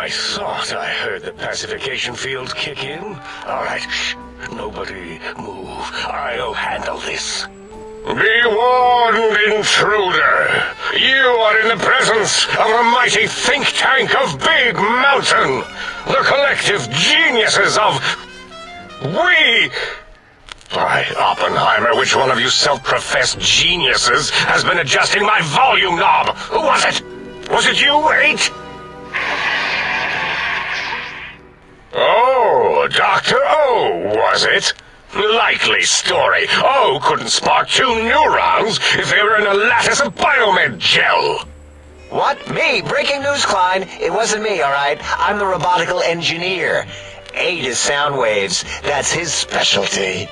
I thought I heard the pacification field kick in. All right, shh. Nobody move. I'll handle this. Be warned, intruder. You are in the presence of a mighty think tank of Big Mountain. The collective geniuses of... We... By Oppenheimer, which one of you self-professed geniuses has been adjusting my volume knob? Who was it? Was it you, 8? Oh, Dr. O, was it? Likely story. O couldn't spark 2 neurons if they were in a lattice of biomed gel. What? Me? Breaking news, Klein. It wasn't me, all right? I'm the robotical engineer. 8 is sound waves. That's his specialty.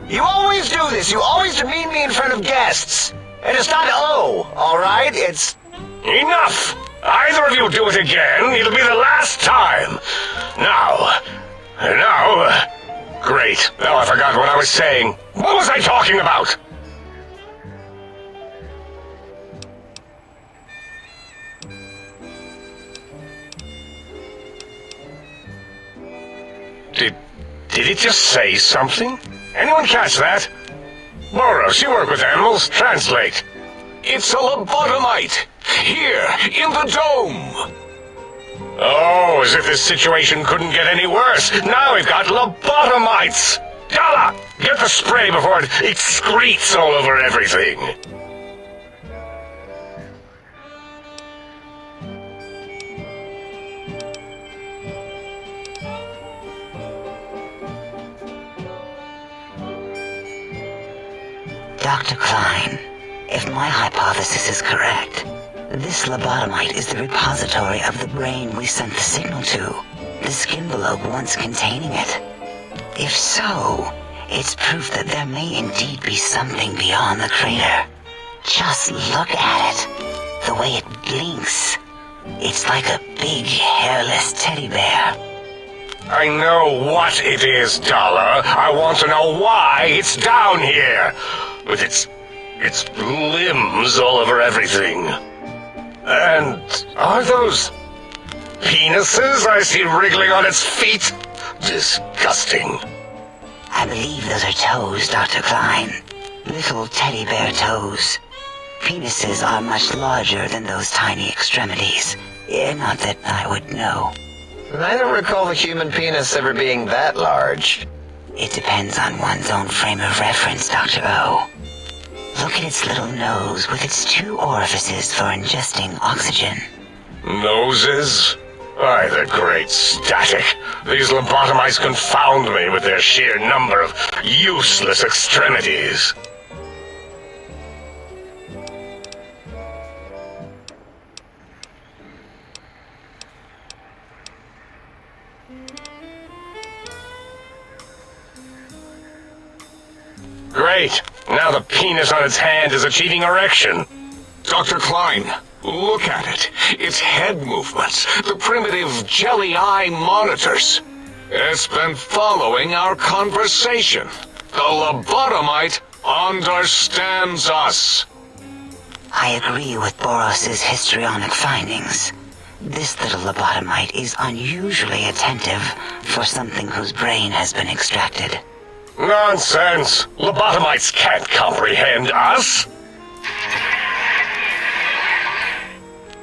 You always do this. You always demean me in front of guests. And it's not O, all right? It's... Enough! Either of you do it again, it'll be the last time. Now... Great. Now I forgot what I was saying. What was I talking about? Did it just say something? Anyone catch that? Boros, you work with animals. Translate. It's a lobotomite! Here, in the dome! Oh, as if this situation couldn't get any worse. Now we've got lobotomites! Dala, get the spray before it excretes all over everything. Dr. Klein, if my hypothesis is correct, this lobotomite is the repository of the brain we sent the signal to, the skin envelope once containing it. If so, it's proof that there may indeed be something beyond the crater. Just look at it, the way it blinks. It's like a big, hairless teddy bear. I know what it is, Dala. I want to know why it's down here. With its limbs all over everything. And are those penises I see wriggling on its feet? Disgusting. I believe those are toes, Dr. Klein. Little teddy bear toes. Penises are much larger than those tiny extremities. Not that I would know. I don't recall the human penis ever being that large. It depends on one's own frame of reference, Dr. O. Look at its little nose with its 2 orifices for ingesting oxygen. Noses? By the great static. These lobotomites confound me with their sheer number of useless extremities. Great. Now the penis on its hand is achieving erection. Dr. Klein, look at it. Its head movements, the primitive jelly eye monitors. It's been following our conversation. The lobotomite understands us. I agree with Boros's histrionic findings. This little lobotomite is unusually attentive for something whose brain has been extracted. Nonsense! Lobotomites can't comprehend us!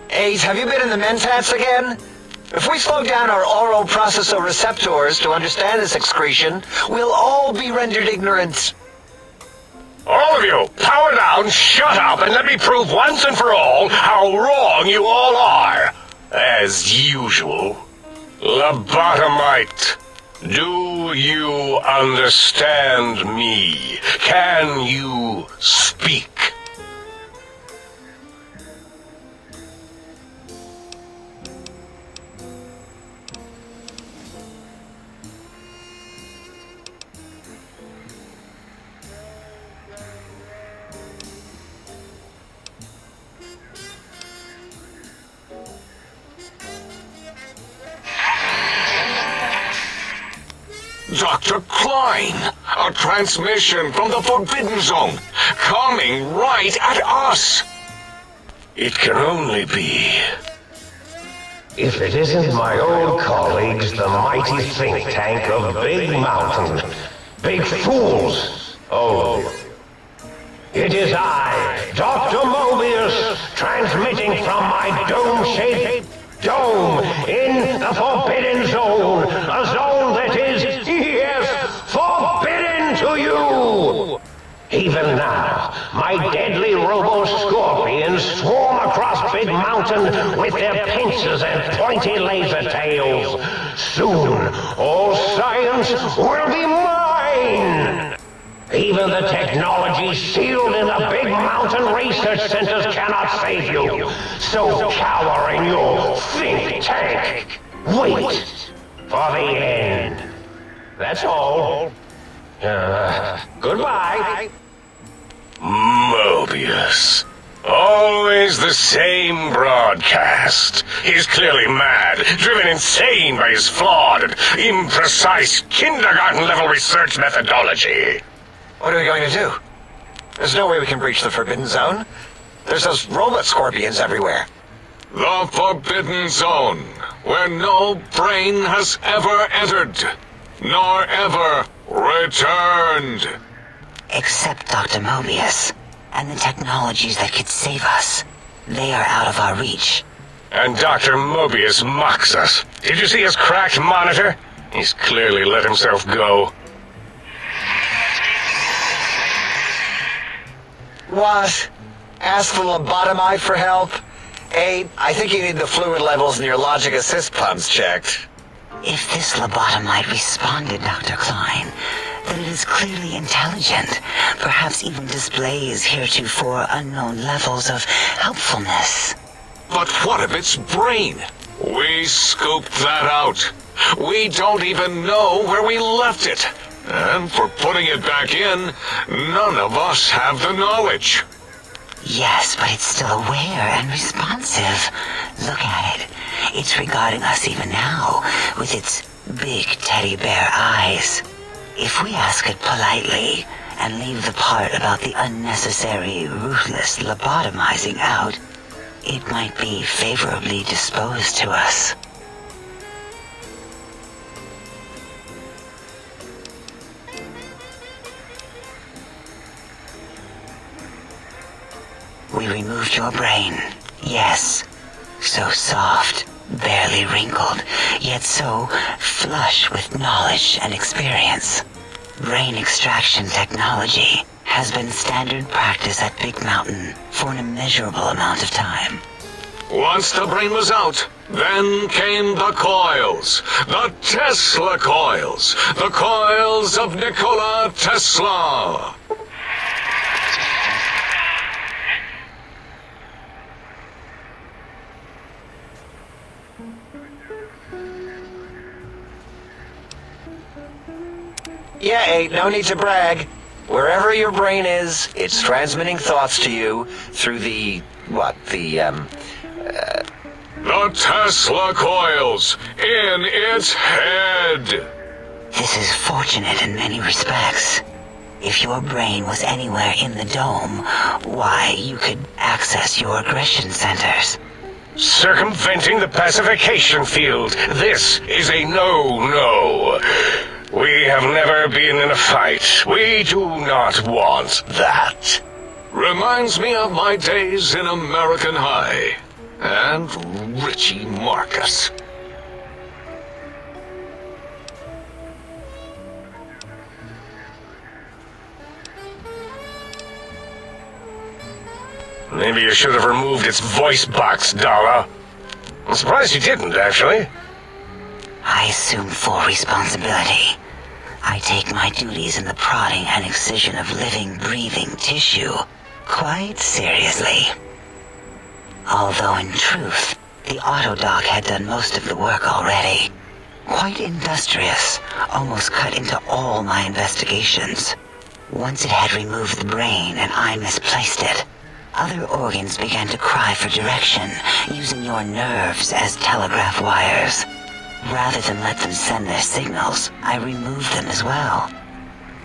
8, have you been in the mentats again? If we slow down our oral processoreceptors to understand this excretion, we'll all be rendered ignorant. All of you, power down, shut up, and let me prove once and for all how wrong you all are. As usual. Lobotomite. Do you understand me? Can you speak? Dr. Klein, a transmission from the Forbidden Zone, coming right at us. It can only be If it isn't my old colleagues, the mighty think tank of Big Mountain. Big fools, all of you. It is I, Dr. Mobius, transmitting from my dome-shaped dome in the Forbidden Zone. A zone that is, yes, forbidden to you! Even now, my deadly robo-scorpions swarm across Big Mountain with their pincers and pointy laser tails. Soon, all science will be mine! Even the technology sealed in the Big Mountain research centers cannot save you. So cower in your think tank. Wait for the end. That's all. Goodbye. Mobius. Always the same broadcast. He's clearly mad, driven insane by his flawed and imprecise kindergarten-level research methodology. What are we going to do? There's no way we can breach the Forbidden Zone. There's those robot scorpions everywhere. The Forbidden Zone, where no brain has ever entered, nor ever returned. Except Dr. Mobius, and the technologies that could save us. They are out of our reach. And Dr. Mobius mocks us. Did you see his cracked monitor? He's clearly let himself go. What? Ask the lobotomite for help? Hey, I think you need the fluid levels in your logic assist pumps checked. If this lobotomite responded, Dr. Klein, then it is clearly intelligent, perhaps even displays heretofore unknown levels of helpfulness. But what of its brain? We scooped that out. We don't even know where we left it. And for putting it back in, none of us have the knowledge. Yes, but it's still aware and responsive. Look at it. It's regarding us even now, with its big teddy bear eyes. If we ask it politely, and leave the part about the unnecessary, ruthless lobotomizing out, it might be favorably disposed to us. We removed your brain, yes. So soft, barely wrinkled, yet so flush with knowledge and experience. Brain extraction technology has been standard practice at Big Mountain for an immeasurable amount of time. Once the brain was out, then came the coils. The Tesla coils. The coils of Nikola Tesla. Yeah, ain't no need to brag. Wherever your brain is, it's transmitting thoughts to you through the Tesla coils in its head. This is fortunate in many respects. If your brain was anywhere in the dome, why, you could access your aggression centers. Circumventing the pacification field. This is a no-no. We have never been in a fight. We do not want that. Reminds me of my days in American High. And Richie Marcus. Maybe you should have removed its voice box, Dala. I'm surprised you didn't, actually. I assume full responsibility. I take my duties in the prodding and excision of living, breathing tissue quite seriously. Although in truth, the Autodoc had done most of the work already. Quite industrious, almost cut into all my investigations. Once it had removed the brain and I misplaced it, other organs began to cry for direction, using your nerves as telegraph wires. Rather than let them send their signals, I removed them as well.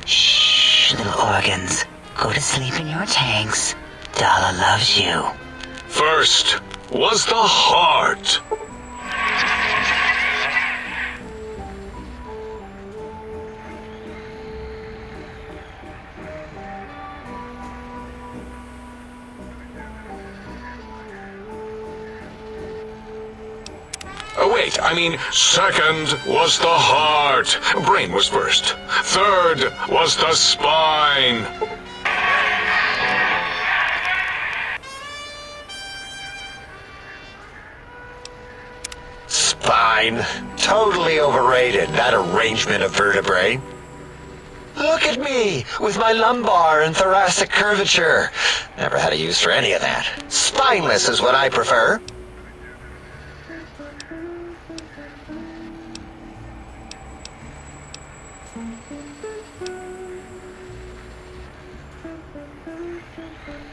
Shh, little organs. Go to sleep in your tanks. Dala loves you. First was the heart. Wait, I mean, second was the heart. Brain was first. Third was the spine. Spine. Totally overrated, that arrangement of vertebrae. Look at me, with my lumbar and thoracic curvature. Never had a use for any of that. Spineless is what I prefer.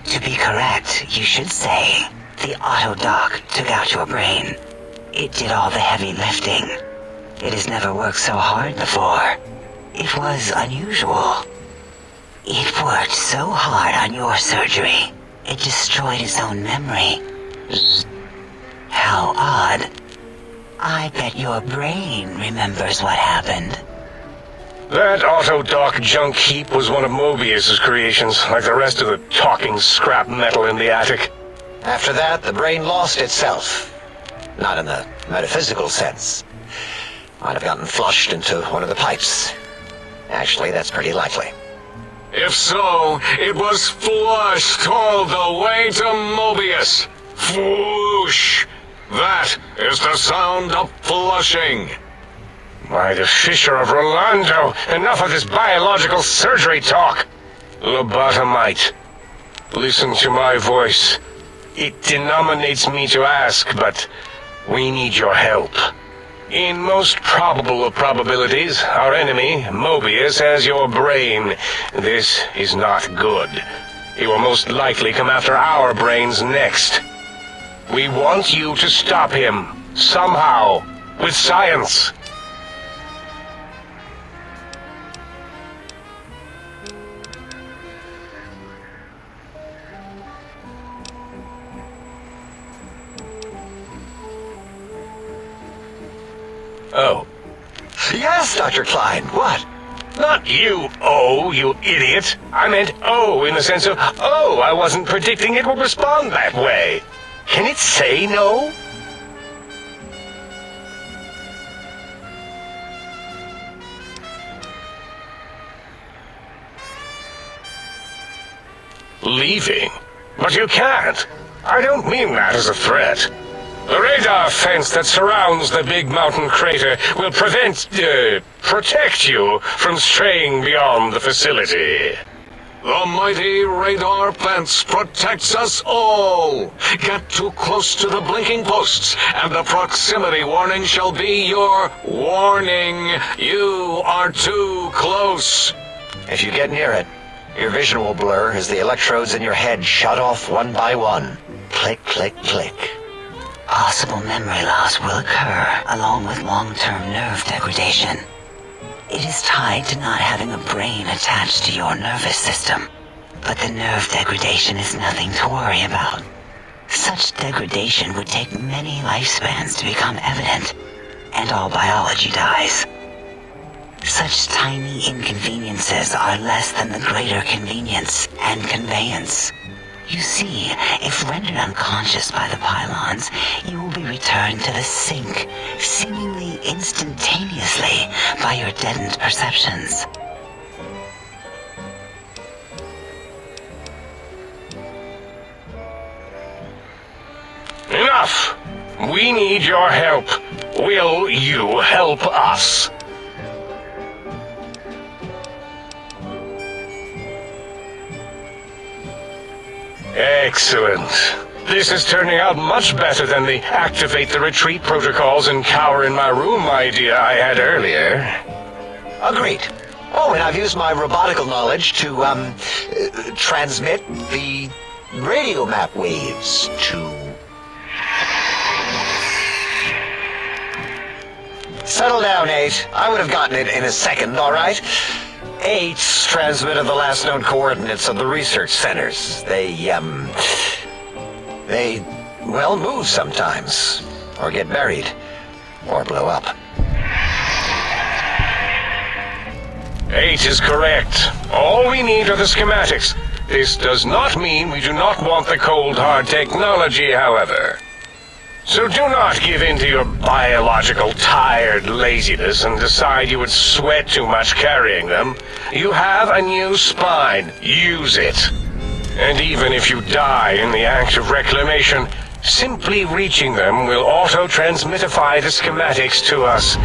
To be correct, you should say, the Autodoc took out your brain. It did all the heavy lifting. It has never worked so hard before. It was unusual. It worked so hard on your surgery, it destroyed its own memory. How odd. I bet your brain remembers what happened. That Autodoc junk heap was one of Mobius's creations, like the rest of the talking scrap metal in the attic. After that, the brain lost itself. Not in the metaphysical sense. Might have gotten flushed into one of the pipes. Actually, that's pretty likely. If so, it was flushed all the way to Mobius. Flush! That is the sound of flushing. By the Fisher of Rolando, enough of this biological surgery talk. Lobotomite, listen to my voice. It denominates me to ask, but we need your help. In most probable of probabilities, our enemy, Mobius, has your brain. This is not good. He will most likely come after our brains next. We want you to stop him, somehow, with science. Oh. Yes, Dr. Klein, what? Not you, oh, you idiot. I meant oh in the sense of, oh, I wasn't predicting it would respond that way. Can it say no? Leaving? But you can't. I don't mean that as a threat. The radar fence that surrounds the big mountain crater will protect you from straying beyond the facility. The mighty radar fence protects us all. Get too close to the blinking posts, and the proximity warning shall be your warning. You are too close. If you get near it, your vision will blur as the electrodes in your head shut off one by one. Click, click, click. Possible memory loss will occur along with long-term nerve degradation. It is tied to not having a brain attached to your nervous system, but the nerve degradation is nothing to worry about. Such degradation would take many lifespans to become evident, and all biology dies. Such tiny inconveniences are less than the greater convenience and conveyance. You see, if rendered unconscious by the pylons, you will be returned to the sink, seemingly instantaneously, by your deadened perceptions. Enough! We need your help. Will you help us? Excellent. This is turning out much better than the activate the retreat protocols and cower in my room idea I had earlier. Agreed. Oh, and I've used my robotical knowledge to, transmit the radio map waves to... Settle down, 8. I would have gotten it in a second, all right? 8's transmitted the last known coordinates of the research centers. They, well, move sometimes. Or get buried. Or blow up. 8 is correct. All we need are the schematics. This does not mean we do not want the cold hard technology, however. So do not give in to your biological tired laziness and decide you would sweat too much carrying them. You have a new spine. Use it. And even if you die in the act of reclamation, simply reaching them will auto-transmitify the schematics to us.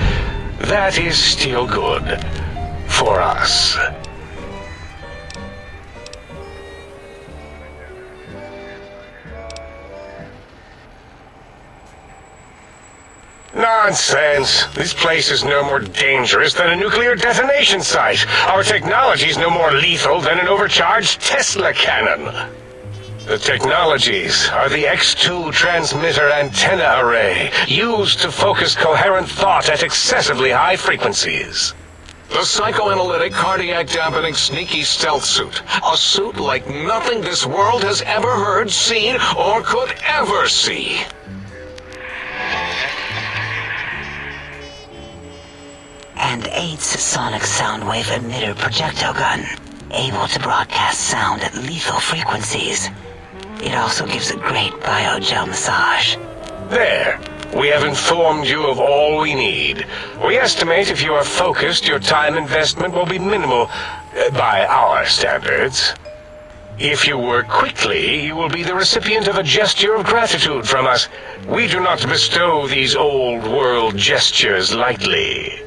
That is still good. For us. Nonsense! This place is no more dangerous than a nuclear detonation site. Our technology is no more lethal than an overcharged Tesla cannon. The technologies are the X2 transmitter antenna array, used to focus coherent thought at excessively high frequencies. The psychoanalytic, cardiac-dampening, sneaky stealth suit. A suit like nothing this world has ever heard, seen, or could ever see. And 8's sonic sound wave emitter projectile gun, able to broadcast sound at lethal frequencies. It also gives a great biogel massage. There. We have informed you of all we need. We estimate if you are focused, your time investment will be minimal, by our standards. If you work quickly, you will be the recipient of a gesture of gratitude from us. We do not bestow these old-world gestures lightly.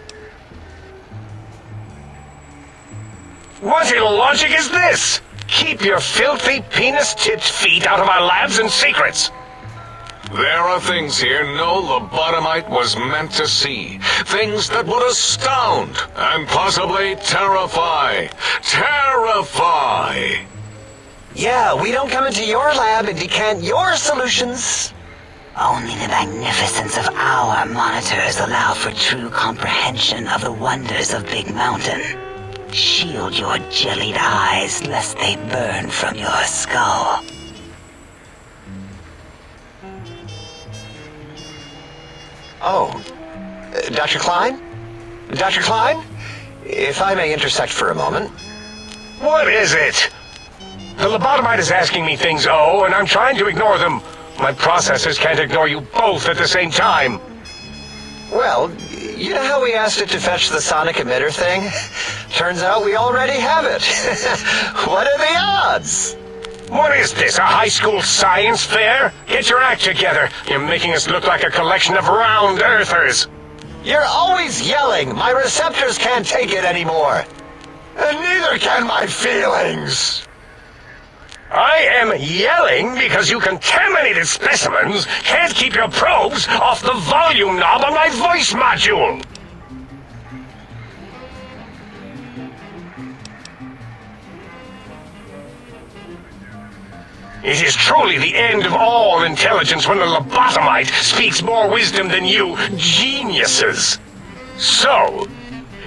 What illogic is this? Keep your filthy, penis-tipped feet out of our labs and secrets! There are things here no lobotomite was meant to see. Things that would astound and possibly terrify. Terrify! Yeah, we don't come into your lab and decant your solutions. Only the magnificence of our monitors allow for true comprehension of the wonders of Big Mountain. Shield your jellied eyes lest they burn from your skull. Oh, Dr. Klein? Dr. Klein? If I may intersect for a moment. What is it? The lobotomite is asking me things, and I'm trying to ignore them. My processors can't ignore you both at the same time. Well, you know how we asked it to fetch the sonic emitter thing? Turns out we already have it. What are the odds? What is this, a high school science fair? Get your act together. You're making us look like a collection of round earthers. You're always yelling. My receptors can't take it anymore. And neither can my feelings. I am yelling because you contaminated specimens can't keep your probes off the volume knob on my voice module. It is truly the end of all intelligence when the lobotomite speaks more wisdom than you geniuses. So,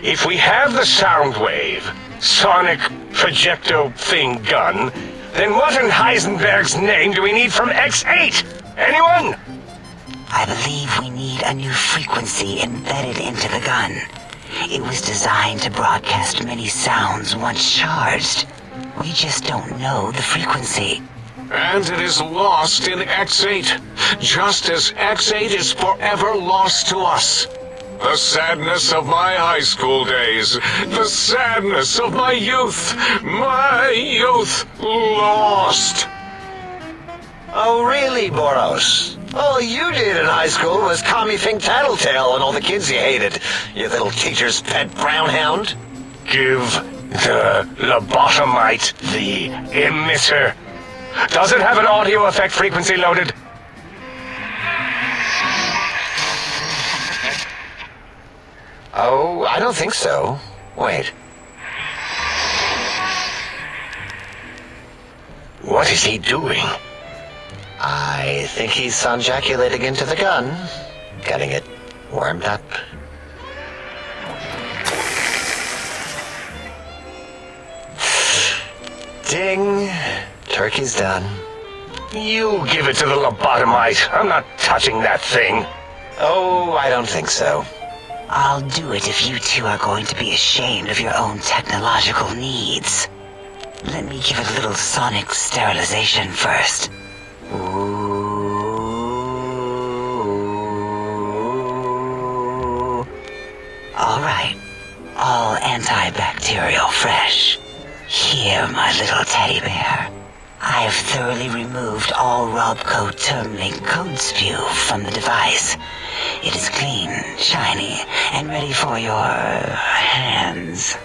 if we have the sound wave, sonic projecto thing gun, then what in Heisenberg's name do we need from X8? Anyone? I believe we need a new frequency embedded into the gun. It was designed to broadcast many sounds once charged. We just don't know the frequency. And it is lost in X8, just as X8 is forever lost to us. The sadness of my high school days, the sadness of my youth lost. Oh, really, Boros? All you did in high school was call me Fink Tattletale and all the kids you hated, you little teacher's pet brown hound. Give the lobotomite the emitter. Does it have an audio effect frequency loaded? Oh, I don't think so. Wait. What is he doing? I think he's sonjaculating into the gun, getting it warmed up. Ding. Turkey's done. You give it to the lobotomite. I'm not touching that thing. Oh, I don't think so. I'll do it if you two are going to be ashamed of your own technological needs. let me give it a little sonic sterilization first. Ooh. All right. All antibacterial fresh. Here, my little teddy bear. I've thoroughly removed all Robco term-link code spew from the device. It is clean, shiny, and ready for your hands.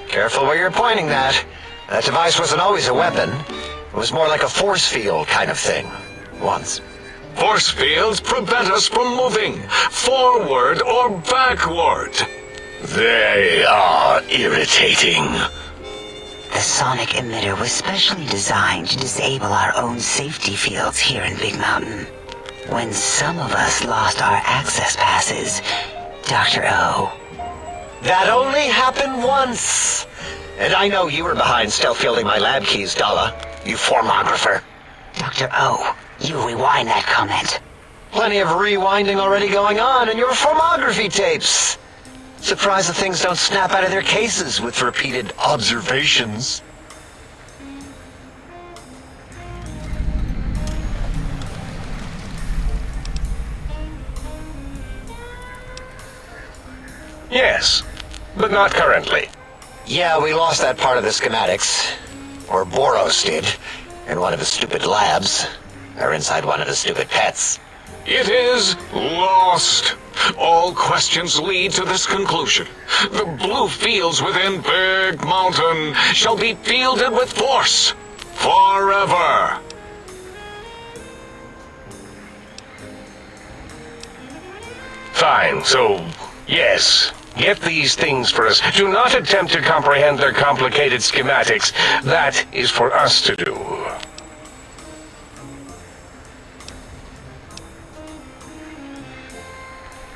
Careful where you're pointing that. That device wasn't always a weapon. It was more like a force field kind of thing. Once. Force fields prevent us from moving forward or backward. They are irritating. The sonic emitter was specially designed to disable our own safety fields here in Big Mountain. When some of us lost our access passes, Dr. O. That only happened once. And I know you were behind stealth fielding my lab keys, Dalla. You formographer. Dr. O, you rewind that comment. Plenty of rewinding already going on in your formography tapes. Surprised the things don't snap out of their cases with repeated observations. Yes, but not currently. Yeah, we lost that part of the schematics. Or Boros did. In one of his stupid labs. Or inside one of his stupid pets. It is lost. All questions lead to this conclusion. The blue fields within Big Mountain shall be fielded with force. Forever. Fine, so, yes. Get these things for us. Do not attempt to comprehend their complicated schematics. That is for us to do.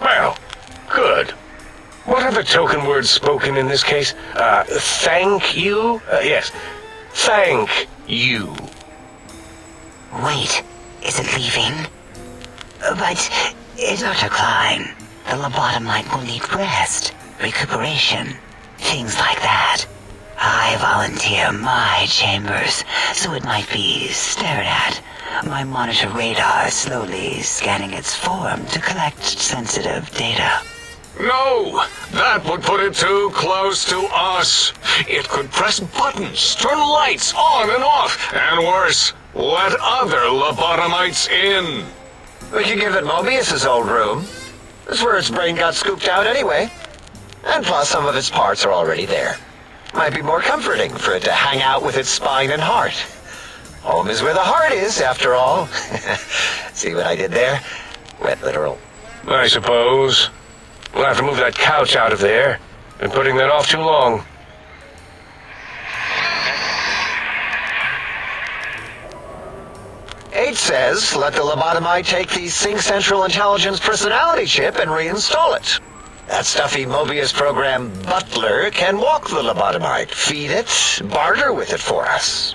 Well, good. What are the token words spoken in this case? Thank you? Yes. Thank you. Wait, is it leaving? But, Dr. Klein, the lobotomite will need rest, recuperation, things like that. I volunteer my chambers, so it might be stared at. My monitor radar slowly scanning its form to collect sensitive data. No, that would put it too close to us. It could press buttons, turn lights on and off, and worse, let other lobotomites in. We could give it Mobius's old room. That's where its brain got scooped out anyway. And plus some of its parts are already there. Might be more comforting for it to hang out with its spine and heart. Home is where the heart is, after all. See what I did there? Wet literal. I suppose. We'll have to move that couch out of there. Been putting that off too long. H says, let the lobotomite take the Sync Central Intelligence personality chip and reinstall it. That stuffy Mobius program butler can walk the lobotomite, feed it, barter with it for us.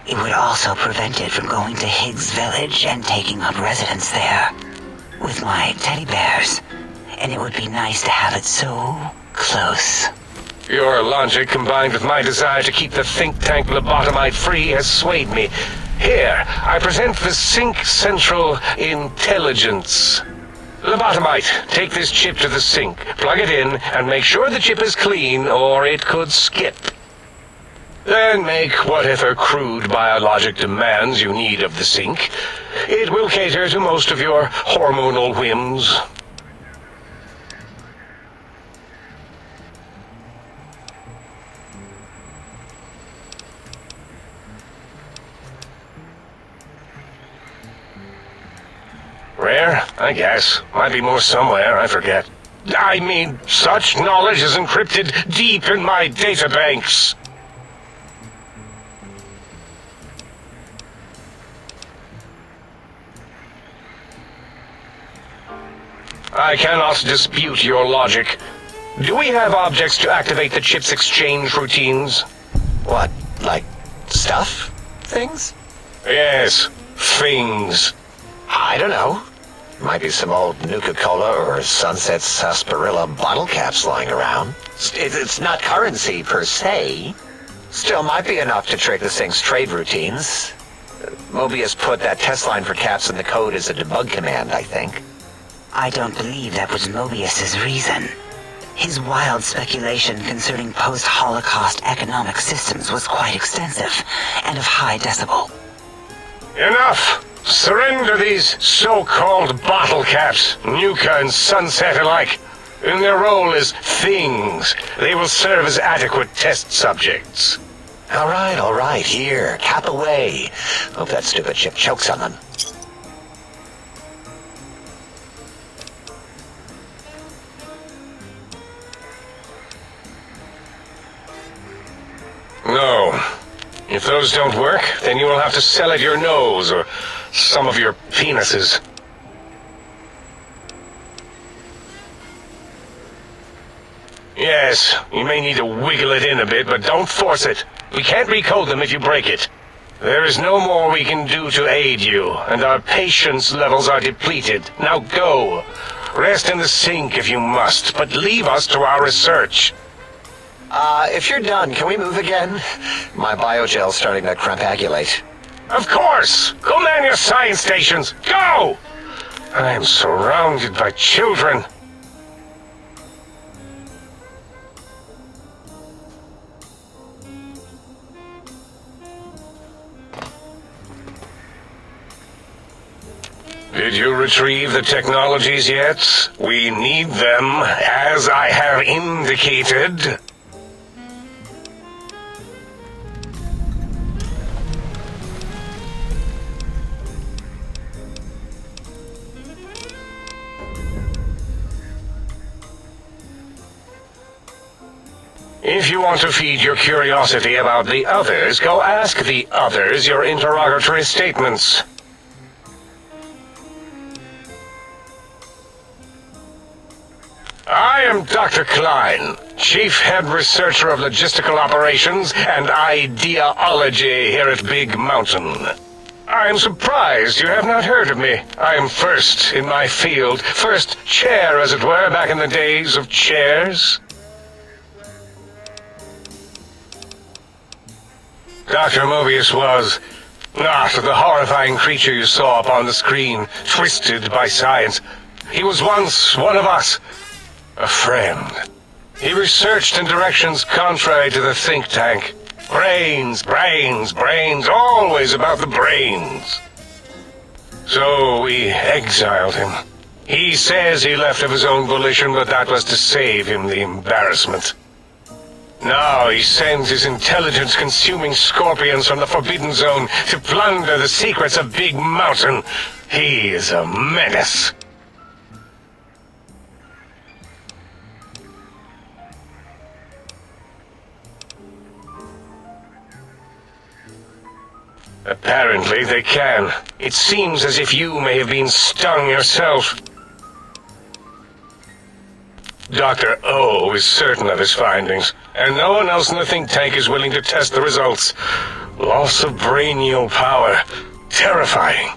It would also prevent it from going to Higgs Village and taking up residence there. With my teddy bears. And it would be nice to have it so close. Your logic, combined with my desire to keep the think tank lobotomite free, has swayed me. Here, I present the Sync Central Intelligence. Lobotomite, take this chip to the sink, plug it in, and make sure the chip is clean, or it could skip. Then make whatever crude biologic demands you need of the sink. It will cater to most of your hormonal whims. Rare, I guess. Might be more somewhere, I forget. I mean, such knowledge is encrypted deep in my databanks. I cannot dispute your logic. Do we have objects to activate the chip's exchange routines? What, like stuff? Things? Yes, things. I don't know. Might be some old Nuka-Cola or Sunset Sarsaparilla bottle caps lying around. It's not currency per se. Still might be enough to trick the thing's trade routines. Mobius put that test line for caps in the code as a debug command, I think. I don't believe that was Mobius's reason. His wild speculation concerning post-Holocaust economic systems was quite extensive and of high decibel. Enough! Surrender these so-called bottle caps, Nuka and Sunset alike. In their role as things, they will serve as adequate test subjects. All right, here, cap away. Hope that stupid chip chokes on them. No. If those don't work, then you will have to sell it your nose or some of your penises. Yes, you may need to wiggle it in a bit, but don't force it. We can't recode them if you break it. There is no more we can do to aid you, and our patience levels are depleted. Now go. Rest in the sink if you must, but leave us to our research. If you're done, can we move again? My biogel's starting to crampagulate. Of course! Go man your science stations! Go! I am surrounded by children. Did you retrieve the technologies yet? We need them, as I have indicated. If you want to feed your curiosity about the others, go ask the others your interrogatory statements. I am Dr. Klein, Chief Head Researcher of Logistical Operations and Ideology here at Big Mountain. I am surprised you have not heard of me. I am first in my field, first chair, as it were, back in the days of chairs. Dr. Mobius was not the horrifying creature you saw upon the screen, twisted by science. He was once one of us, a friend. He researched in directions contrary to the think tank. Brains, brains, brains, always about the brains. So we exiled him. He says he left of his own volition, but that was to save him the embarrassment. Now he sends his intelligence-consuming scorpions from the Forbidden Zone to plunder the secrets of Big Mountain. He is a menace. Apparently they can. It seems as if you may have been stung yourself. Dr. O is certain of his findings, and no one else in the think tank is willing to test the results. Loss of brainial power. Terrifying.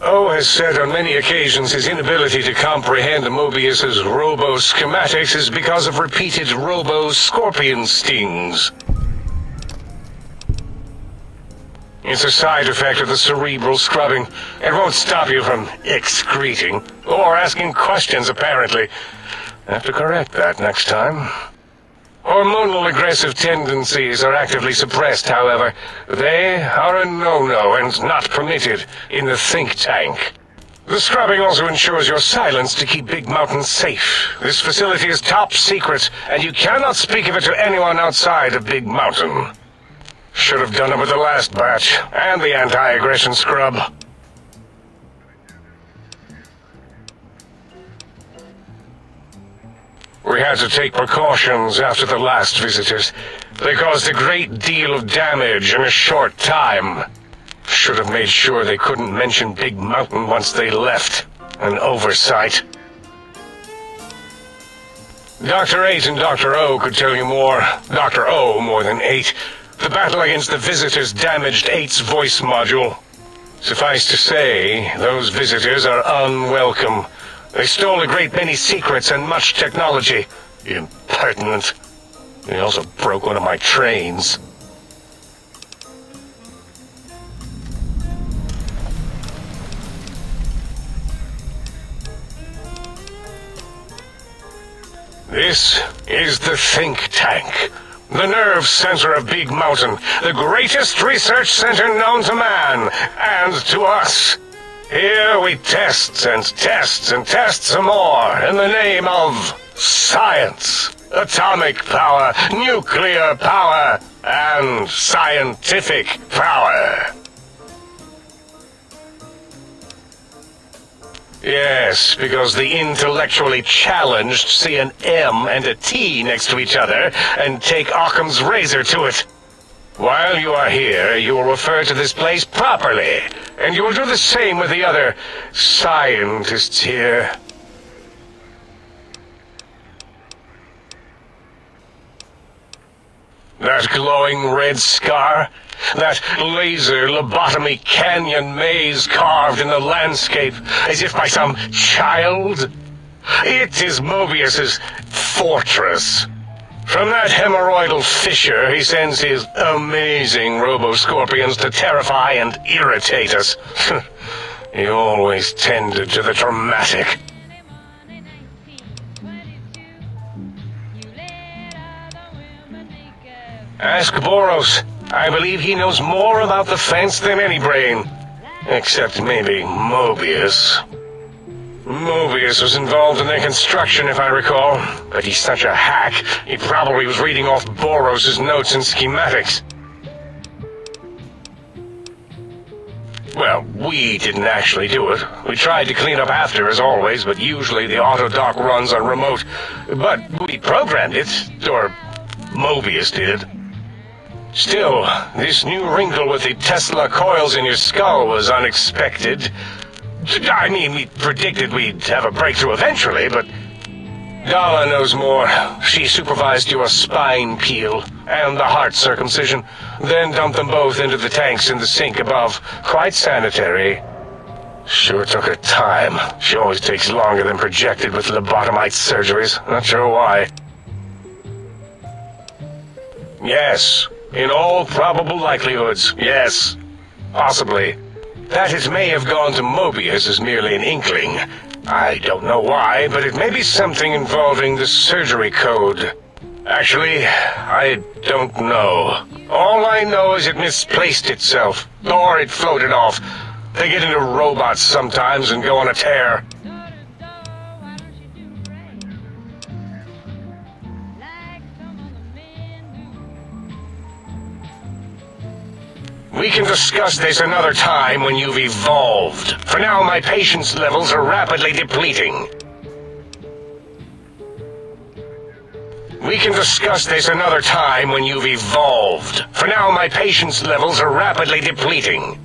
O has said on many occasions his inability to comprehend Mobius's robo-schematics is because of repeated robo-scorpion stings. It's a side effect of the cerebral scrubbing. It won't stop you from excreting, or asking questions, apparently. Have to correct that next time. Hormonal aggressive tendencies are actively suppressed, however. They are a no-no and not permitted in the think tank. The scrubbing also ensures your silence to keep Big Mountain safe. This facility is top secret, and you cannot speak of it to anyone outside of Big Mountain. Should have done it with the last batch, and the anti-aggression scrub. We had to take precautions after the last visitors. They caused a great deal of damage in a short time. Should have made sure they couldn't mention Big Mountain once they left. An oversight. Dr. 8 and Dr. O could tell you more. Dr. O more than 8. The battle against the visitors damaged 8's voice module. Suffice to say, those visitors are unwelcome. They stole a great many secrets and much technology. Impertinent. They also broke one of my trains. This is the think tank. The nerve center of Big Mountain. The greatest research center known to man. And to us. Here we test and test and test some more in the name of science, atomic power, nuclear power, and scientific power. Yes, because the intellectually challenged see an M and a T next to each other and take Occam's razor to it. While you are here, you will refer to this place properly, and you will do the same with the other scientists here. That glowing red scar, that laser lobotomy canyon maze carved in the landscape as if by some child, it is Mobius's fortress. From that hemorrhoidal fissure, he sends his amazing robo-scorpions to terrify and irritate us. He always tended to the dramatic. Ask Boros. I believe he knows more about the fence than any brain. Except maybe Mobius. Mobius was involved in their construction, if I recall. But he's such a hack, he probably was reading off Boros' notes and schematics. Well, we didn't actually do it. We tried to clean up after, as always, but usually the auto-dock runs on remote. But we programmed it, or Mobius did. Still, this new wrinkle with the Tesla coils in your skull was unexpected. I mean, we predicted we'd have a breakthrough eventually, but Dala knows more. She supervised your spine peel and the heart circumcision, then dumped them both into the tanks in the sink above. Quite sanitary. Sure took her time. She always takes longer than projected with lobotomite surgeries. Not sure why. Yes, in all probable likelihoods, yes. Possibly. That it may have gone to Mobius is merely an inkling. I don't know why, but it may be something involving the surgery code. Actually, I don't know. All I know is it misplaced itself, or it floated off. They get into robots sometimes and go on a tear. We can discuss this another time when you've evolved. For now, my patience levels are rapidly depleting. We can discuss this another time when you've evolved. For now, my patience levels are rapidly depleting.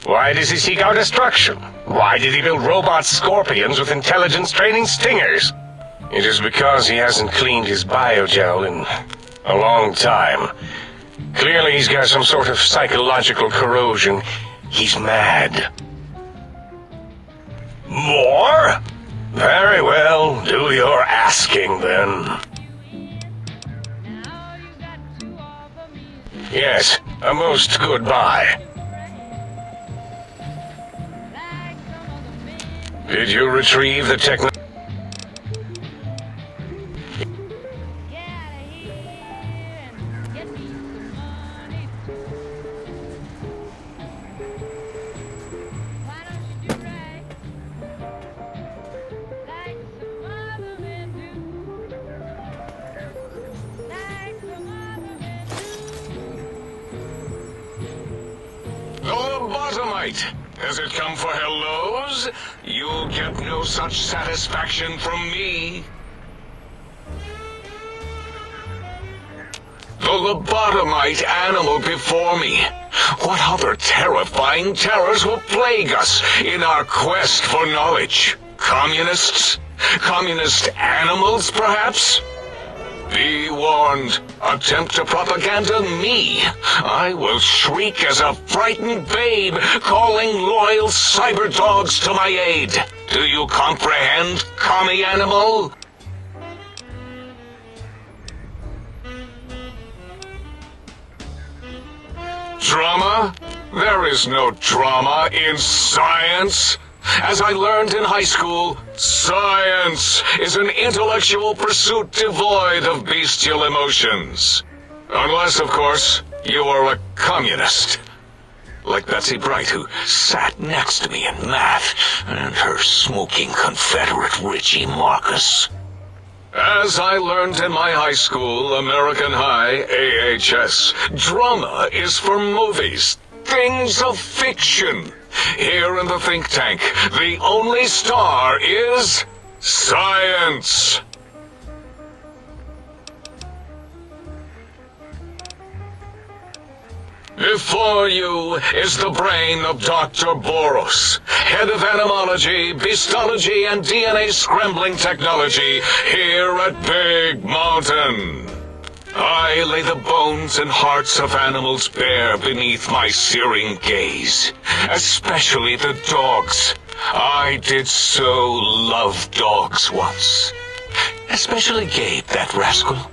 Why does he seek our destruction? Why did he build robot scorpions with intelligence training stingers? It is because he hasn't cleaned his biogel in a long time. Clearly he's got some sort of psychological corrosion. He's mad. More? Very well, do your asking then. Yes, a most goodbye. Did you retrieve the lobotomite. Has it come for hellos? You'll get no such satisfaction from me. The lobotomite animal before me. What other terrifying terrors will plague us in our quest for knowledge? Communists? Communist animals, perhaps? Be warned. Attempt to propaganda me. I will shriek as a frightened babe, calling loyal cyber dogs to my aid. Do you comprehend, commie animal? Drama? There is no drama in science. As I learned in high school, science is an intellectual pursuit devoid of bestial emotions. Unless, of course, you are a communist. Like Betsy Bright, who sat next to me in math, and her smoking Confederate Richie Marcus. As I learned in my high school, American High, AHS, drama is for movies, things of fiction. Here in the think tank, the only star is science. Before you is the brain of Dr. Boros, head of animology, beastology, and DNA scrambling technology here at Big Mountain. I lay the bones and hearts of animals bare beneath my searing gaze, especially the dogs. I did so love dogs once. Especially Gabe, that rascal.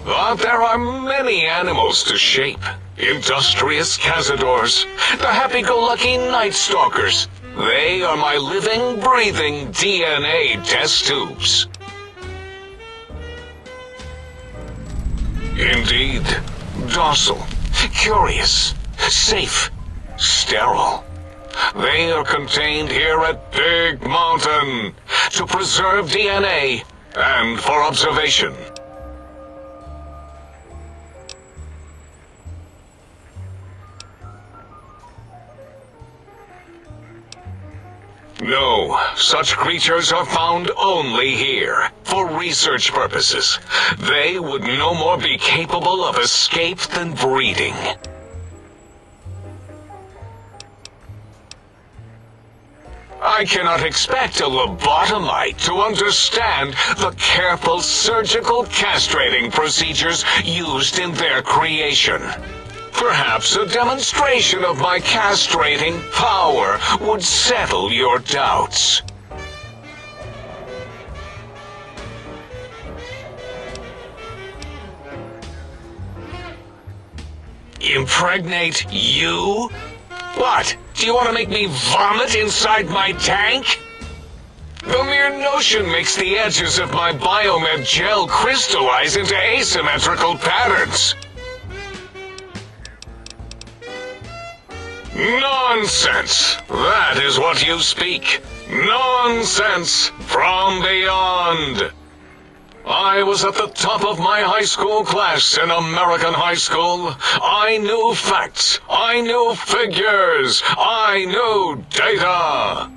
But there are many animals to shape. Industrious cazadors, the happy-go-lucky night stalkers. They are my living, breathing DNA test tubes. Indeed, docile, curious, safe, sterile. They are contained here at Big Mountain to preserve DNA and for observation. No, such creatures are found only here, for research purposes. They would no more be capable of escape than breeding. I cannot expect a lobotomite to understand the careful surgical castrating procedures used in their creation. Perhaps a demonstration of my castrating power would settle your doubts. Impregnate you? What? Do you want to make me vomit inside my tank? The mere notion makes the edges of my biomed gel crystallize into asymmetrical patterns. Nonsense! That is what you speak. Nonsense from beyond. I was at the top of my high school class in American high school. I knew facts. I knew figures. I knew data.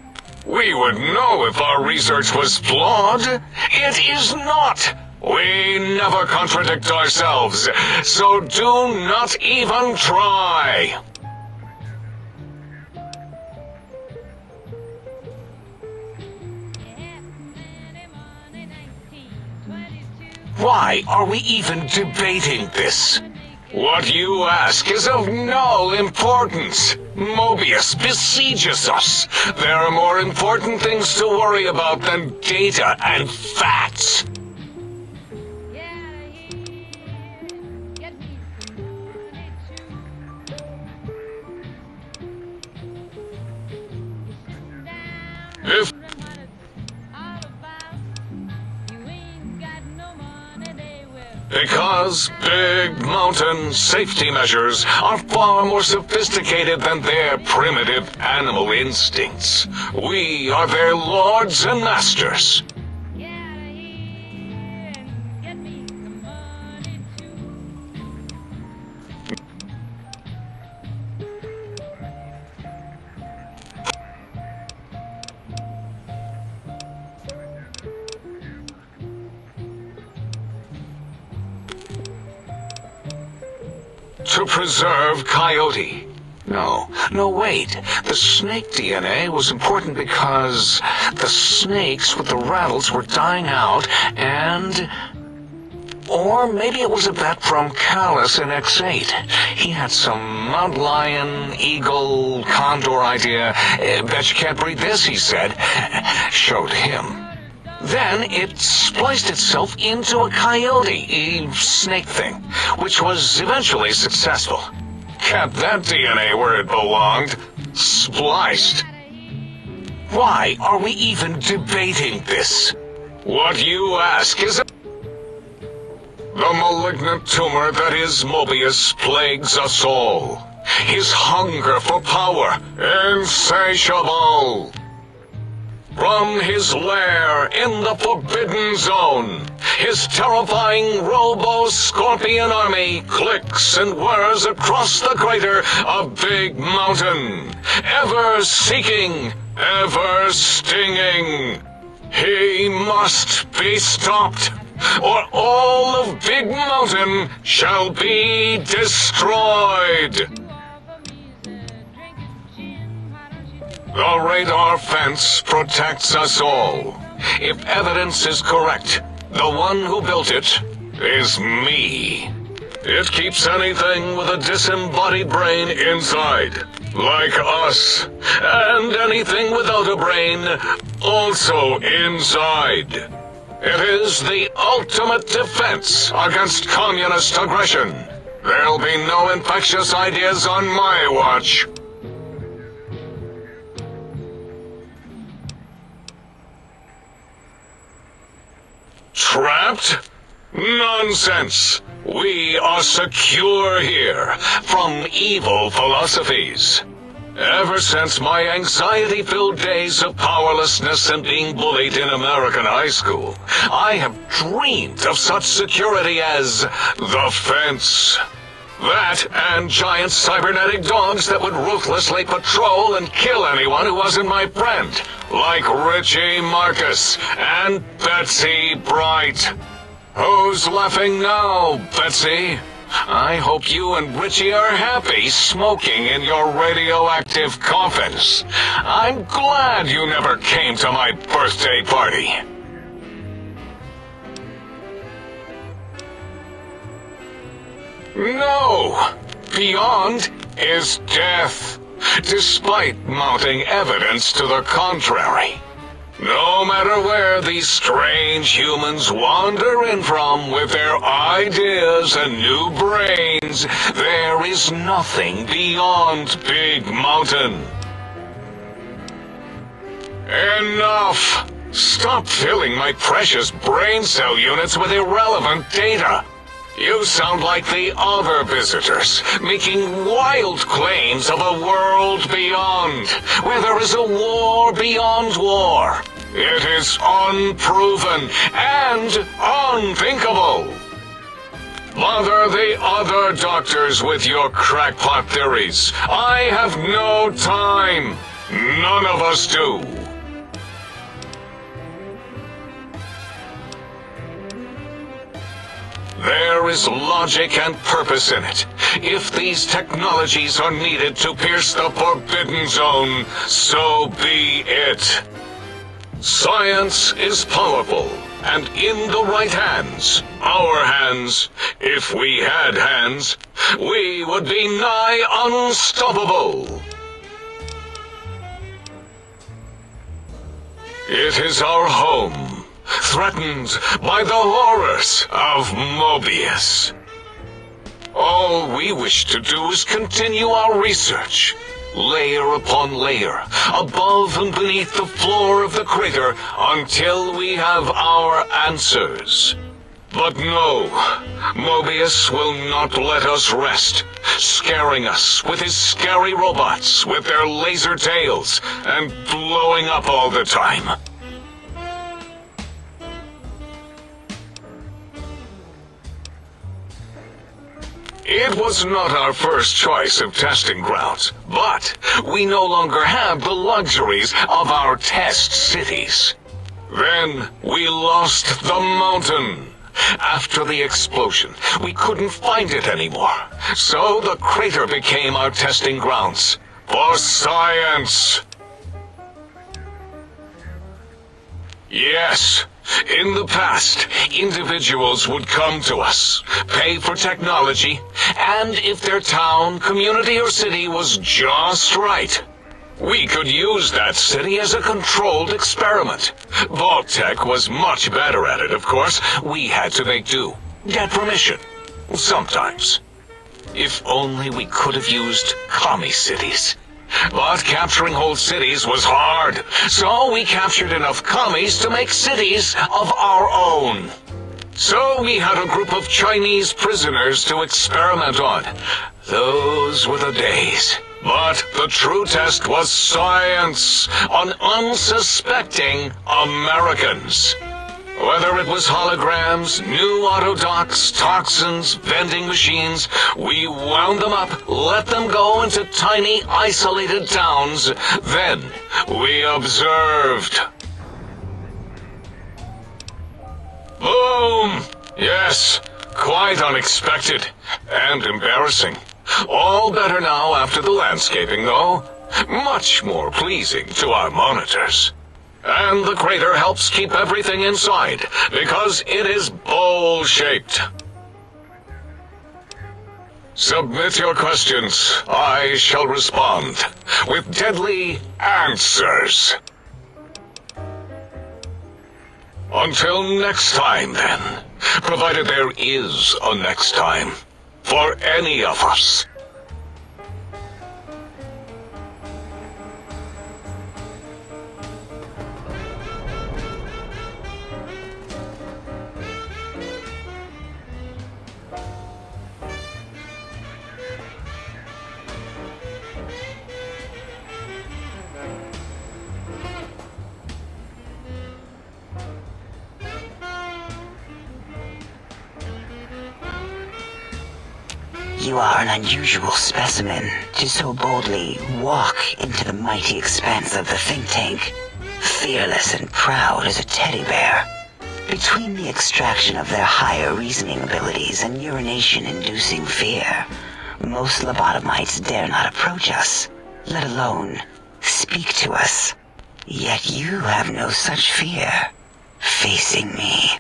We would know if our research was flawed. It is not. We never contradict ourselves, so do not even try. Why are we even debating this? What you ask is of no importance. Mobius besieges us. There are more important things to worry about than data and facts. If Because Big Mountain safety measures are far more sophisticated than their primitive animal instincts. We are their lords and masters. to preserve Coyote. No, wait. The snake DNA was important because the snakes with the rattles were dying out and... Or maybe it was a vet from Callus in X8. He had some mountain lion, eagle, condor idea. Bet you can't breed this, he said. Showed him. Then it spliced itself into a coyote, snake thing, which was eventually successful. Kept that DNA where it belonged. Spliced. Why are we even debating this? What you ask is... The malignant tumor that is Mobius plagues us all. His hunger for power, insatiable. From his lair in the Forbidden Zone, his terrifying robo-scorpion army clicks and whirs across the crater of Big Mountain, ever seeking, ever stinging. He must be stopped, or all of Big Mountain shall be destroyed. The radar fence protects us all. If evidence is correct, the one who built it is me. It keeps anything with a disembodied brain inside, like us, and anything without a brain also inside. It is the ultimate defense against communist aggression. There'll be no infectious ideas on my watch. Trapped? Nonsense! We are secure here from evil philosophies. Ever since my anxiety-filled days of powerlessness and being bullied in American high school, I have dreamed of such security as the fence. That and giant cybernetic dogs that would ruthlessly patrol and kill anyone who wasn't my friend, like Richie Marcus and Betsy Bright. Who's laughing now, Betsy? I hope you and Richie are happy smoking in your radioactive coffins. I'm glad you never came to my birthday party. No! Beyond is death, despite mounting evidence to the contrary. No matter where these strange humans wander in from with their ideas and new brains, there is nothing beyond Big Mountain. Enough! Stop filling my precious brain cell units with irrelevant data. You sound like the other visitors, making wild claims of a world beyond, where there is a war beyond war. It is unproven and unthinkable. Bother the other doctors with your crackpot theories. I have no time. None of us do. There is logic and purpose in it. If these technologies are needed to pierce the Forbidden Zone, so be it. Science is powerful, and in the right hands, our hands, if we had hands, we would be nigh unstoppable. It is our home, threatened by the horrors of Mobius. All we wish to do is continue our research, layer upon layer, above and beneath the floor of the crater, until we have our answers. But no, Mobius will not let us rest, scaring us with his scary robots with their laser tails and blowing up all the time. It was not our first choice of testing grounds, but we no longer have the luxuries of our test cities. Then we lost the mountain, After the explosion, we couldn't find it anymore. So the crater became our testing grounds. For science! Yes, in the past, individuals would come to us, pay for technology, and if their town, community, or city was just right, we could use that city as a controlled experiment. Vault-Tec was much better at it, of course. We had to make do. Get permission. Sometimes. If only we could have used commie cities. But capturing whole cities was hard, so we captured enough commies to make cities of our own. So we had a group of Chinese prisoners to experiment on. Those were the days. But the true test was science on unsuspecting Americans. Whether it was holograms, new autodocs, toxins, vending machines, we wound them up, let them go into tiny, isolated towns. Then we observed. Boom! Yes, quite unexpected and embarrassing. All better now after the landscaping, though. Much more pleasing to our monitors. And the crater helps keep everything inside, because it is bowl-shaped. Submit your questions. I shall respond with deadly answers. Until next time, then. Provided there is a next time. For any of us. You are an unusual specimen to so boldly walk into the mighty expanse of the think tank, fearless and proud as a teddy bear. Between the extraction of their higher reasoning abilities and urination-inducing fear, most lobotomites dare not approach us, let alone speak to us. Yet you have no such fear. Facing me,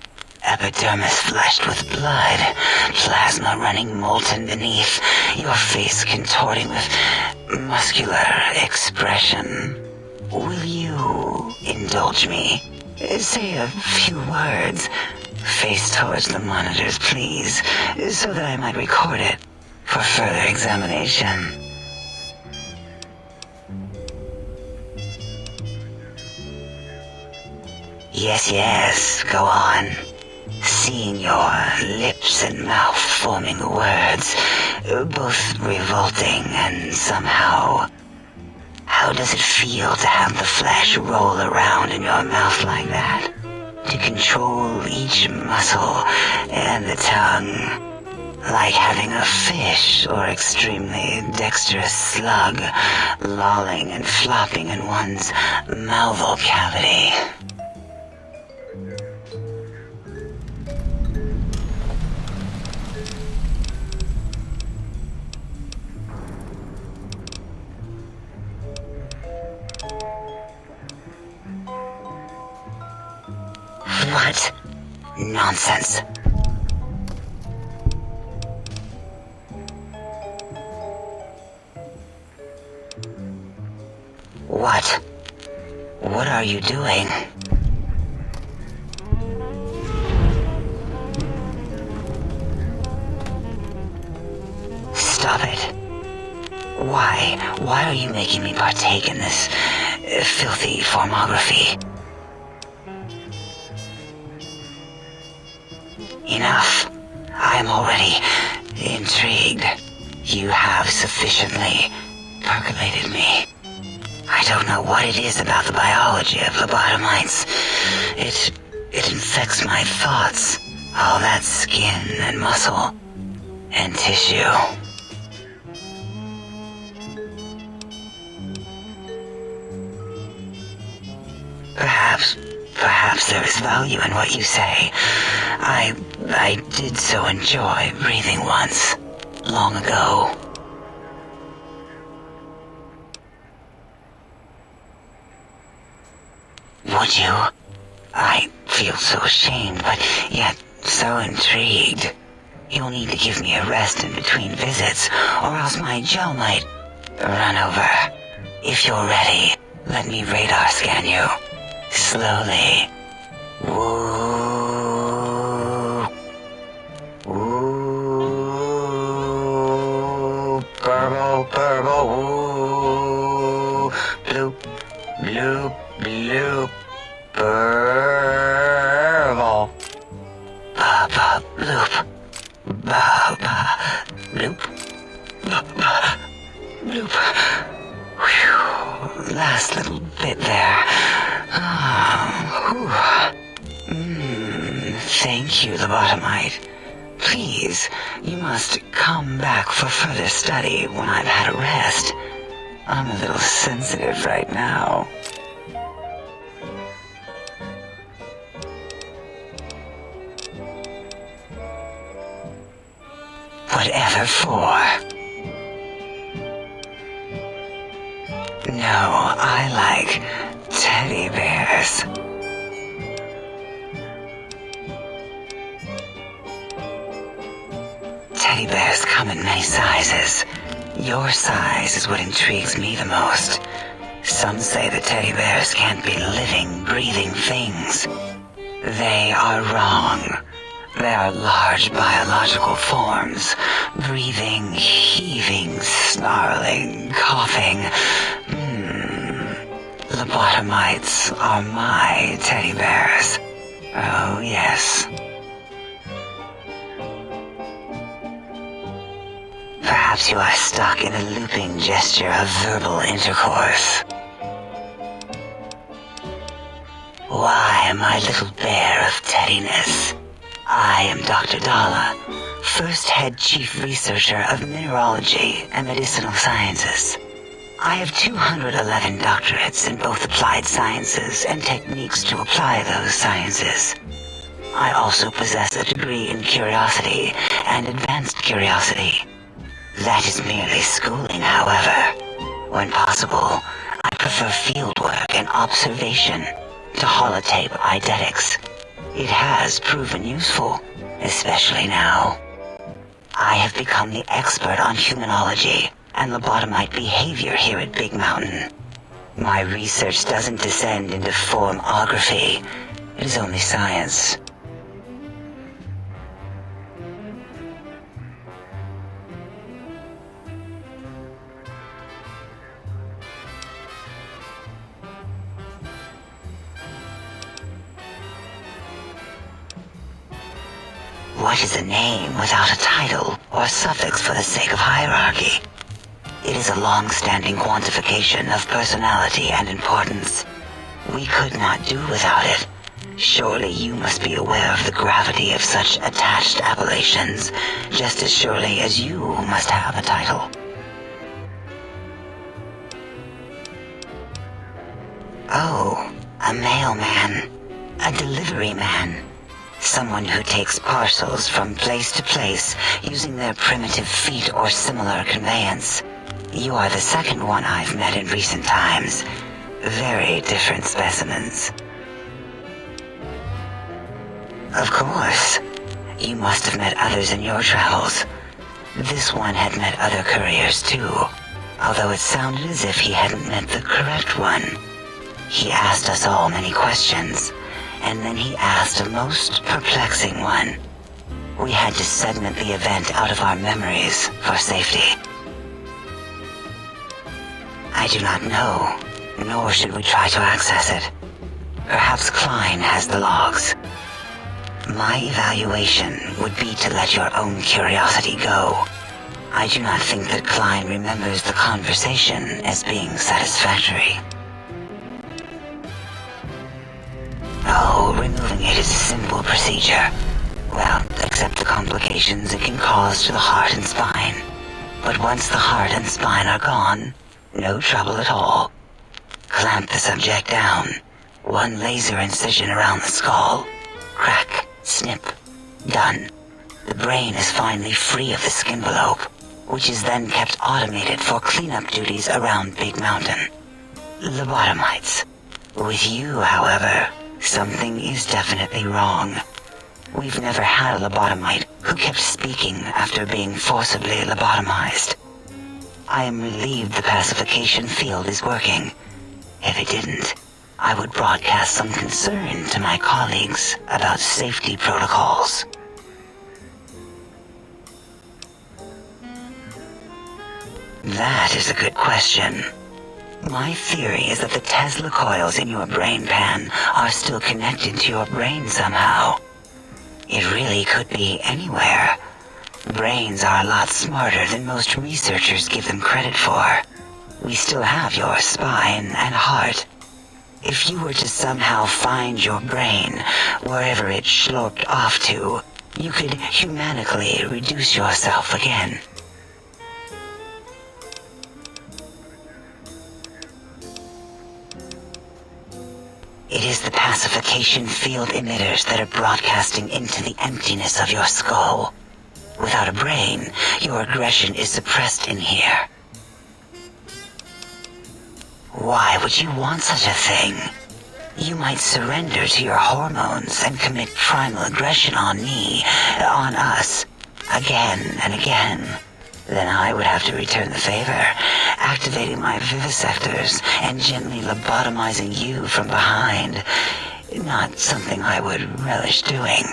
epidermis flushed with blood, plasma running molten beneath, your face contorting with muscular expression. Will you indulge me? Say a few words. Face towards the monitors, please, so that I might record it for further examination. Yes, go on. Seeing your lips and mouth forming the words, both revolting and somehow... How does it feel to have the flesh roll around in your mouth like that? To control each muscle and the tongue? Like having a fish or extremely dexterous slug lolling and flopping in one's mouthal cavity. What nonsense. What are you doing? Stop it. Why are you making me partake in this filthy formography? Enough. I am already intrigued. You have sufficiently percolated me. I don't know what it is about the biology of lobotomites. It infects my thoughts. All that skin and muscle and tissue. Perhaps there is value in what you say. I did so enjoy breathing once, long ago. Would you? I feel so ashamed, but yet so intrigued. You'll need to give me a rest in between visits, or else my gel might run over. If you're ready, let me radar scan you. Slowly. Woo. Woo. Purple, purple, woo. Bloop, bloop, bloop. Purple. Ba-ba, bloop. Ba-ba, bloop. Ba-ba, bloop. Whew. Last little bit there. Thank you, lobotomite. Please, you must come back for further study when I've had a rest. I'm a little sensitive right now. Whatever for? No, I like teddy bears. Teddy bears come in many sizes. Your size is what intrigues me the most. Some say that teddy bears can't be living, breathing things. They are wrong. They are large biological forms, breathing, heaving, snarling, coughing. Lobotomites are my teddy bears. Oh, yes. Perhaps you are stuck in a looping gesture of verbal intercourse. Why, my little bear of teddiness? I am Dr. Dalla, first head chief researcher of mineralogy and medicinal sciences. I have 211 doctorates in both applied sciences and techniques to apply those sciences. I also possess a degree in curiosity and advanced curiosity. That is merely schooling, however. When possible, I prefer fieldwork and observation to holotape eidetics. It has proven useful, especially now. I have become the expert on humanology and lobotomite behavior here at Big Mountain. My research doesn't descend into formography. It is only science. What is a name without a title or suffix for the sake of hierarchy? It is a long-standing quantification of personality and importance. We could not do without it. Surely you must be aware of the gravity of such attached appellations, just as surely as you must have a title. Oh, a mailman. A delivery man. Someone who takes parcels from place to place using their primitive feet or similar conveyance. You are the second one I've met in recent times. Very different specimens. Of course. You must have met others in your travels. This one had met other couriers too, although it sounded as if he hadn't met the correct one. He asked us all many questions, and then he asked a most perplexing one. We had to segment the event out of our memories for safety. I do not know, nor should we try to access it. Perhaps Klein has the logs. My evaluation would be to let your own curiosity go. I do not think that Klein remembers the conversation as being satisfactory. Oh, removing it is a simple procedure. Well, except the complications it can cause to the heart and spine. But once the heart and spine are gone, no trouble at all. Clamp the subject down. One laser incision around the skull. Crack, snip, done. The brain is finally free of the skin envelope, which is then kept automated for cleanup duties around Big Mountain. Lobotomites. With you, however, something is definitely wrong. We've never had a lobotomite who kept speaking after being forcibly lobotomized. I am relieved the pacification field is working. If it didn't, I would broadcast some concern to my colleagues about safety protocols. That is a good question. My theory is that the Tesla coils in your brain pan are still connected to your brain somehow. It really could be anywhere. Brains are a lot smarter than most researchers give them credit for. We still have your spine and heart. If you were to somehow find your brain, wherever it sloped off to, you could humanically reduce yourself again. It is the pacification field emitters that are broadcasting into the emptiness of your skull. Without a brain, your aggression is suppressed in here. Why would you want such a thing? You might surrender to your hormones and commit primal aggression on me, on us, again and again. Then I would have to return the favor, activating my vivisectors and gently lobotomizing you from behind. Not something I would relish doing.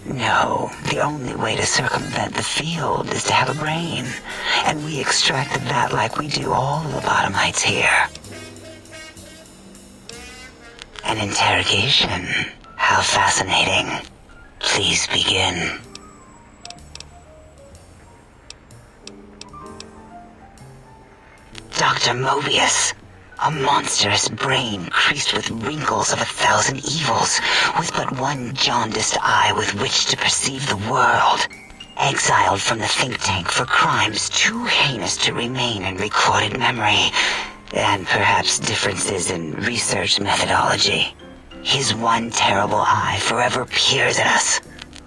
No, the only way to circumvent the field is to have a brain, and we extracted that like we do all lobotomites here. An interrogation? How fascinating. Please begin. Dr. Mobius, a monstrous brain creased with wrinkles of 1,000 evils, with but one jaundiced eye with which to perceive the world. Exiled from the think tank for crimes too heinous to remain in recorded memory, and perhaps differences in research methodology. His one terrible eye forever peers at us,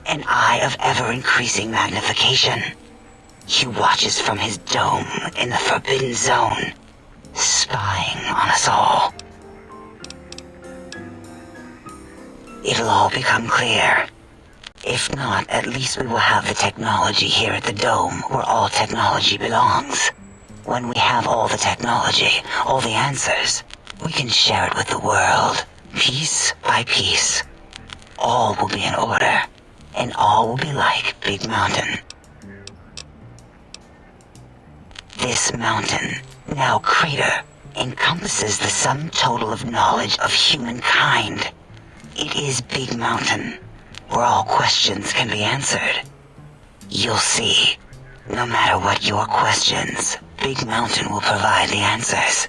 an eye of ever-increasing magnification. He watches from his dome in the Forbidden Zone, spying on us all. It'll all become clear. If not, at least we will have the technology here at the dome where all technology belongs. When we have all the technology, all the answers, we can share it with the world, piece by piece. All will be in order, and all will be like Big Mountain. This mountain, now crater, encompasses the sum total of knowledge of humankind. It is Big Mountain, where all questions can be answered. You'll see, no matter what your questions, Big Mountain will provide the answers,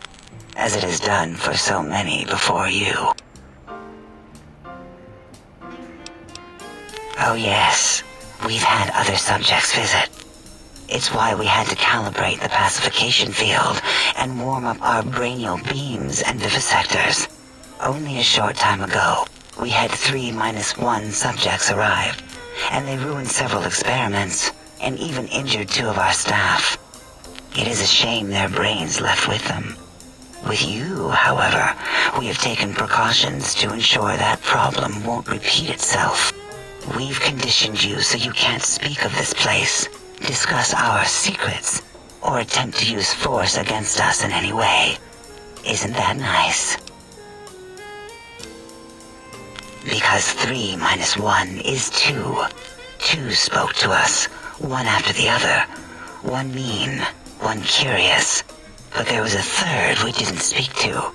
as it has done for so many before you. Oh yes, we've had other subjects visit. It's why we had to calibrate the pacification field and warm up our brainial beams and vivisectors. Only a short time ago, we had 3-1 subjects arrive, and they ruined several experiments and even injured 2 of our staff. It is a shame their brains left with them. With you, however, we have taken precautions to ensure that problem won't repeat itself. We've conditioned you so you can't speak of this place, discuss our secrets, or attempt to use force against us in any way. Isn't that nice? Because 3-1 is 2. 2 spoke to us, one after the other. One mean, one curious. But there was a third we didn't speak to.